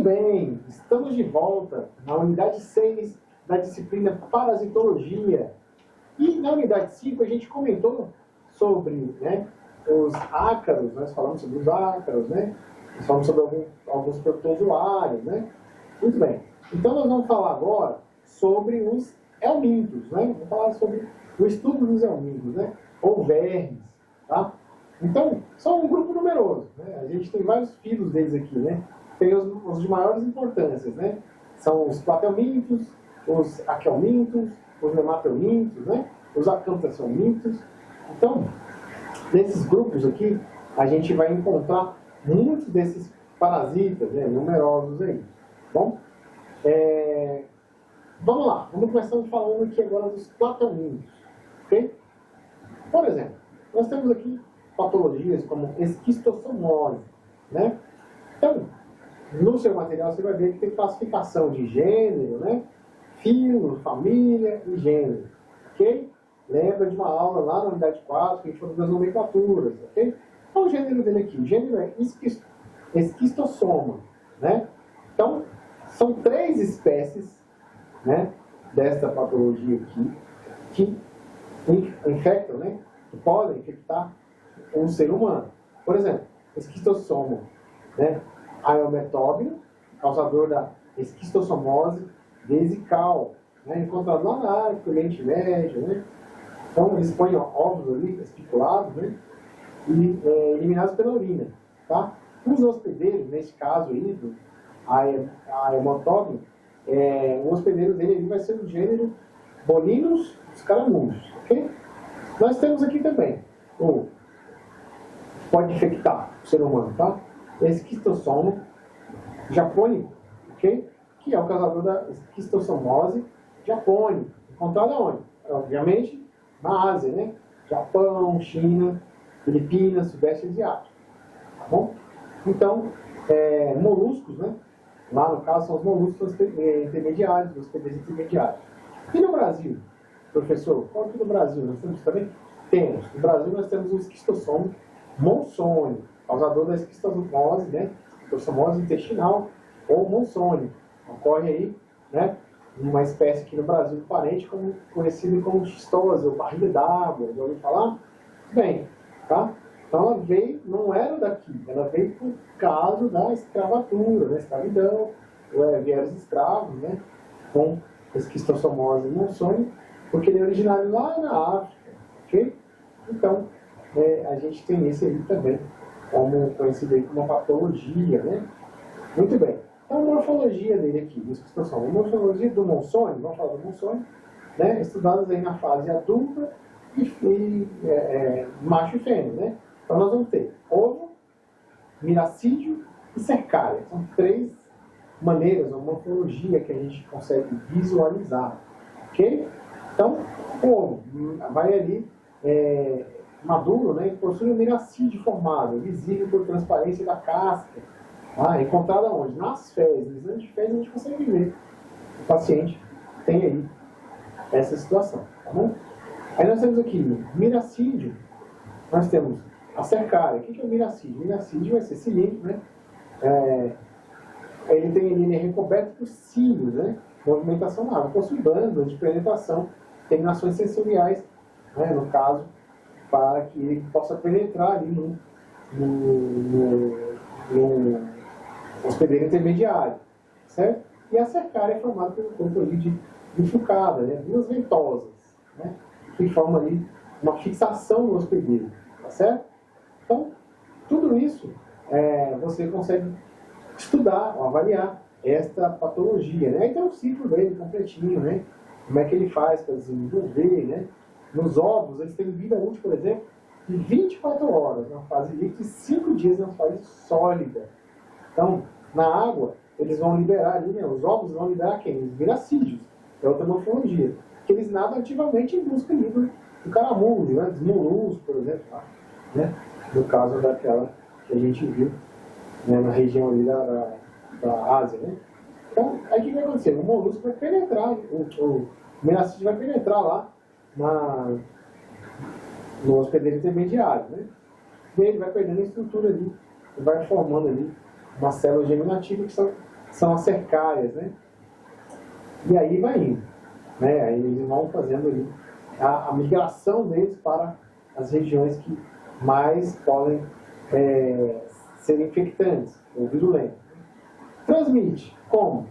bem, estamos de volta na unidade 6 da disciplina Parasitologia. E na unidade 5 a gente comentou sobre, né, os ácaros, nós falamos sobre os ácaros, né? Nós falamos sobre alguns protozoários, né? Muito bem. Então nós vamos falar agora sobre os helmintos, né? Vamos falar sobre o estudo dos helmintos, né? Ou vermes, tá? Então, são um grupo numeroso, né? A gente tem vários filos deles aqui, né? Tem os de maiores importâncias, né? São os platelmintos, os aquelmintos, os nematelmintos, né? Os acanthoshelmintos. Então, nesses grupos aqui, a gente vai encontrar muitos desses parasitas, né? Numerosos aí. Bom, vamos lá. Vamos começar falando aqui agora dos platelmintos, ok? Por exemplo, nós temos aqui patologias como esquistossomose, né? Então, no seu material você vai ver que tem classificação de gênero, né? Filo, família e gênero, ok? Lembra de uma aula lá na unidade 4 que a gente falou das nomenclaturas, ok? Qual o gênero dele aqui? O gênero é esquistossoma, né? Então, são 3 espécies, né, desta patologia aqui que infectam, né? Que podem infectar um ser humano. Por exemplo, esquistossoma, né? Aeometóbio, causador da esquistossomose vesical, né? Encontrado lá na África, Oriente Médio, né? Então, eles põem ovos ali, espiculados, né? E eliminados pela urina, tá? Os hospedeiros, nesse caso aí, do aeometóbio, o hospedeiro dele ali vai ser do gênero Bolinus scaramucus, ok? Nós temos aqui também pode infectar o ser humano, tá? Esquistossoma japônico, ok? Que é o causador da esquistossomose japônica. Encontrado aonde? Obviamente, na Ásia, né? Japão, China, Filipinas, Sudeste Asiático. Tá bom? Então, moluscos, né? Lá no caso são os moluscos intermediários, os hospedeiros intermediários. E no Brasil, professor, qual que é do Brasil? Nós temos também? Temos. No Brasil nós temos o esquistossoma monsônico, causador da esquistossomose, né? Esquistossomose intestinal ou monsônico. Ocorre aí, né? Uma espécie aqui no Brasil parente conhecida como xistose ou barriga d'água. Já ouviu falar? Bem, tá? Então ela veio, não era daqui, ela veio por causa da escravatura, da escravidão, vieram os escravos, né? Com esquistossomose monsônica, porque ele é originário lá na África, ok? Então, a gente tem esse aí também, como conhecido aí como uma patologia, né? Muito bem. Então, a morfologia dele aqui, do esquistossoma. A morfologia do monsônio, vamos falar do monsônio, né? Estudados aí na fase adulta e macho e fêmea, né? Então, nós vamos ter ovo, miracídio e cercária. São 3 maneiras, uma morfologia que a gente consegue visualizar, ok? Então, o ovo vai ali maduro, né? Possui um miracídio formado, visível por transparência da casca. Encontrado onde? Nas fezes. No exame de fezes a gente consegue ver. O paciente tem aí essa situação, tá bom? Aí nós temos aqui miracídio. Nós temos a cercária. O que é o miracídio? O miracídio vai ser cilíndrico, né? Ele é recoberto por cílios, né? Movimentação na água. Possui bandas de penetração, terminações sensoriais, né? No caso, para que ele possa penetrar ali no hospedeiro intermediário, certo? E a cercária é formada pelo corpo ali de bifurcada, né? 2 ventosas, né? Que formam ali uma fixação no hospedeiro, tá certo? Então, tudo isso você consegue estudar ou avaliar esta patologia, né? Aí tem o ciclo dele completinho, né? Como é que ele faz para desenvolver, né? Nos ovos, eles têm vida útil, por exemplo, de 24 horas na fase líquida e 5 dias na fase sólida. Então, na água, eles vão liberar ali, né? Os ovos vão liberar quem? Os miracídios, é outra morfologia. Que eles nadam ativamente em busca ali do caramujo, né? Dos moluscos, por exemplo, né? No caso daquela que a gente viu, né? Na região ali da Ásia, né? Então, aí o que vai acontecer? O molusco vai penetrar, o miracídio vai penetrar lá no hospedeiro intermediário, né? E ele vai perdendo a estrutura ali, e vai formando ali uma célula germinativa, que são são as cercárias, né? E aí vai indo, né? Aí eles vão fazendo ali a migração deles para as regiões que mais podem ser infectantes ou virulentas. Transmite como?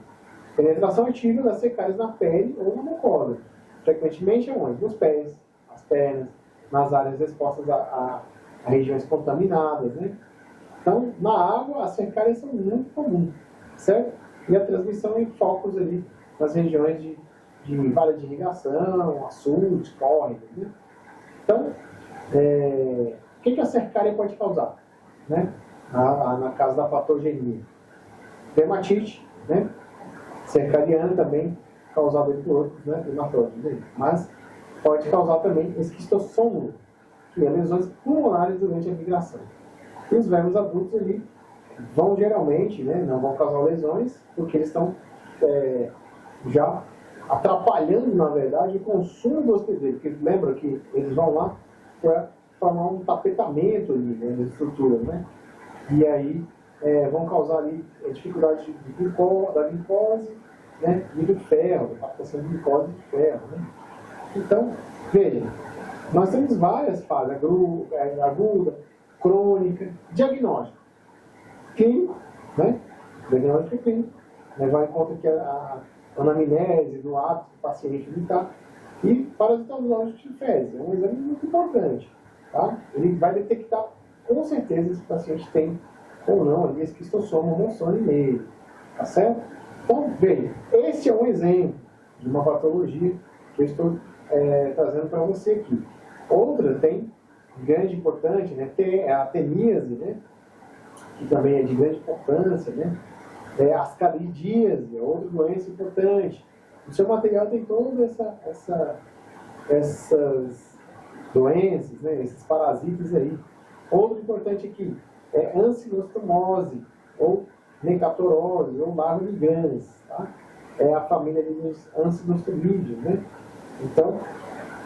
Penetração ativa das cercárias na pele ou na mucosa. Frequentemente é onde? Nos pés, nas pernas, nas áreas expostas a regiões contaminadas, né? Então, na água, as cercárias são muito comuns, certo? E a transmissão em focos ali nas regiões de vale de irrigação, açudes, córregos, né? Então, o que a cercária pode causar, né? Na caso da patogenia? Dermatite, né? Cercariana também, causada por outros, né? Hematóides, mas pode causar também esquistossoma, que é lesões pulmonares durante a migração. E os vermes adultos ali vão geralmente, né, não vão causar lesões, porque eles estão já atrapalhando, na verdade, o consumo do hospedeiro. Porque lembra que eles vão lá para formar um tapetamento ali, né, das estruturas, né? E aí vão causar ali dificuldade da glicose, né, e do ferro, da captação de glicose e de ferro, né? Então, veja, nós temos várias fases, aguda, crônica, diagnóstico. Clínico, né? Diagnóstico clínico. Levar em conta que a anamnese do hábito do paciente está. E parasitológico de fezes. É um exame muito importante. Tá? Ele vai detectar com certeza se o paciente tem ou não ali esquistossoma ou moção nele. Tá certo? Então, veja, esse é um exemplo de uma patologia que eu estou trazendo para você aqui. Outra tem grande importância, né? Tem a teníase, né? Que também é de grande importância, né? Ascaridíase, é outra doença importante. O seu material tem todas essas doenças, né? Esses parasitas aí. Outro importante aqui é ancilostomose, ou necatorose, ou larva de Gans, tá? É a família dos ancilostomídeos, né? Então,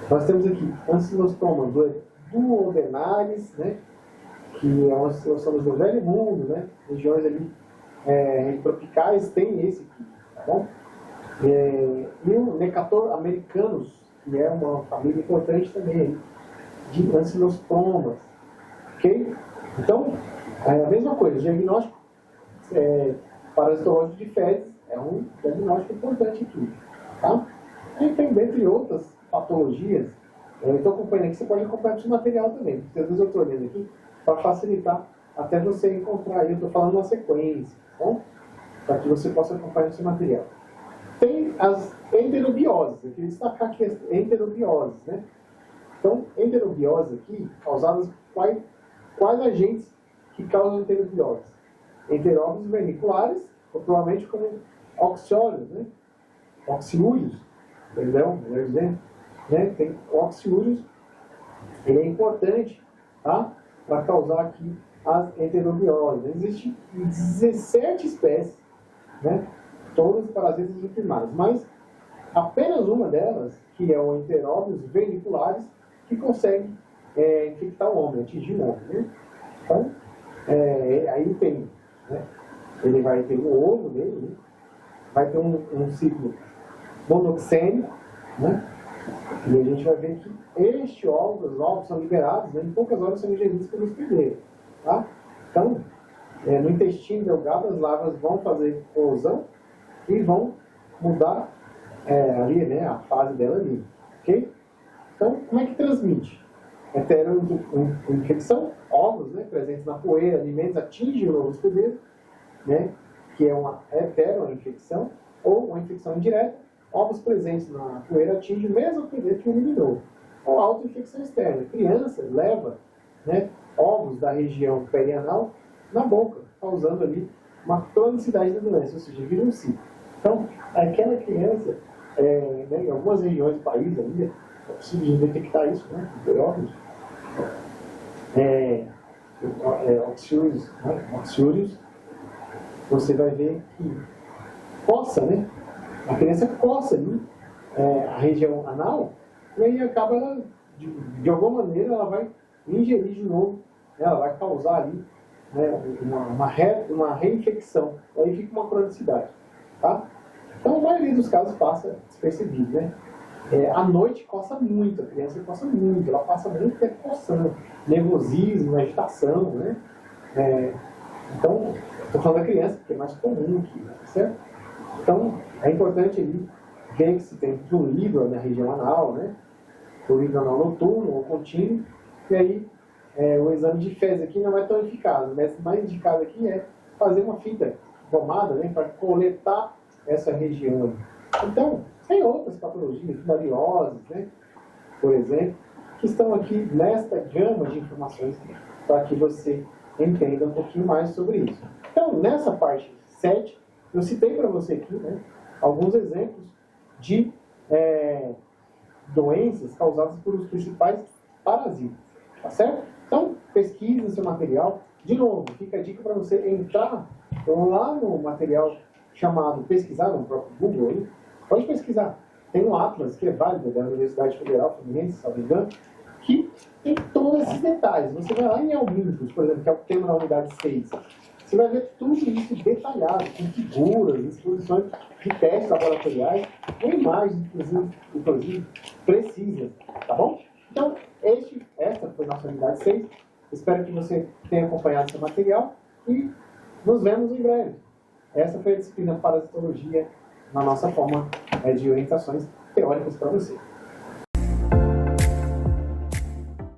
nós temos aqui ancilostoma duodenalis, né? Que é uma situação do velho mundo, né? Regiões ali tropicais tem esse aqui, tá bom? E o Necator americanus, que é uma família importante também, de ancilostomas, ok? Então, a mesma coisa, diagnóstico parasitológico de fezes é um diagnóstico importante aqui, tá? E tem, dentre outras patologias, eu estou acompanhando aqui, você pode acompanhar esse material também, porque às vezes eu estou olhando aqui, para facilitar até você encontrar aí, eu estou falando uma sequência, tá bom? Para que você possa acompanhar esse material. Tem as enterobioses, eu queria destacar aqui as enterobioses, né? Então, enterobiose aqui, causadas por quais agentes que causam enterobiose? Enteróbios verniculares, popularmente como oxiúrios, né? Oxiúrios, perdão, melhor dizendo, né? Tem oxiúrios, ele é importante, tá? Para causar aqui as enterobioses. Existem 17 espécies, né? Todas parasitas primárias, mas apenas uma delas, que é o enteróbios verniculares, que consegue infectar o homem, atingir o homem, né? Então, aí tem, né? Ele vai ter o ovo dele, né? Vai ter um ciclo monoxênico, né? E a gente vai ver que os ovos são liberados, né? Em poucas horas são ingeridos pelo hospedeiro, tá? Então, no intestino delgado, as larvas vão fazer eclosão e vão mudar ali, né, a fase dela ali, ok? Então, como é que transmite? Infecção, ovos, né, presentes na poeira, alimentos atingem o novo hospedeiro, né, que é uma heteroinfecção, ou uma infecção indireta, ovos presentes na poeira atingem o mesmo hospedeiro que o eliminou. Ou autoinfecção externa, criança leva, né, ovos da região perianal na boca, causando ali uma cronicidade da doença, ou seja, vira um ciclo. Então, aquela criança, né, em algumas regiões do país ainda, é possível detectar isso, né, óculos. Oxiúrios, você vai ver que coça, né? A criança coça ali a região anal, e aí acaba, de alguma maneira, ela vai ingerir de novo, né? Ela vai causar ali né, uma reinfecção, aí fica uma cronicidade. Tá? Então, a maioria dos casos passa despercebido. Né? À noite coça muito, a criança coça muito, ela passa muito tempo coçando, nervosismo, agitação. Né? Então, estou falando da criança, porque é mais comum aqui, né? Certo? Então, é importante ali ver se tem fluido na região anal, né? Fluido anal noturno ou contínuo, e aí o exame de fezes aqui não é tão eficaz. O método mais indicado aqui é fazer uma fita tomada, né, para coletar essa região ali. Então, tem outras patologias, filarioses, né, por exemplo, que estão aqui nesta gama de informações para que você entenda um pouquinho mais sobre isso. Então, nessa parte 7, eu citei para você aqui, né, alguns exemplos de doenças causadas por os principais parasitas. Tá certo? Então, pesquise no seu material. De novo, fica a dica para você entrar lá no material chamado Pesquisar, no próprio Google. Aí. Pode pesquisar. Tem um Atlas, que é válido, da Universidade Federal Fluminense, se não me engano, que tem todos esses detalhes. Você vai lá em Almínicos, por exemplo, que é o tema da unidade 6. Você vai ver tudo isso detalhado, com figuras, exposições de testes laboratoriais, com imagens, inclusive precisas. Tá bom? Então, esta foi a nossa unidade 6. Espero que você tenha acompanhado esse material e nos vemos em breve. Essa foi a disciplina Parasitologia na nossa forma de orientações teóricas para você.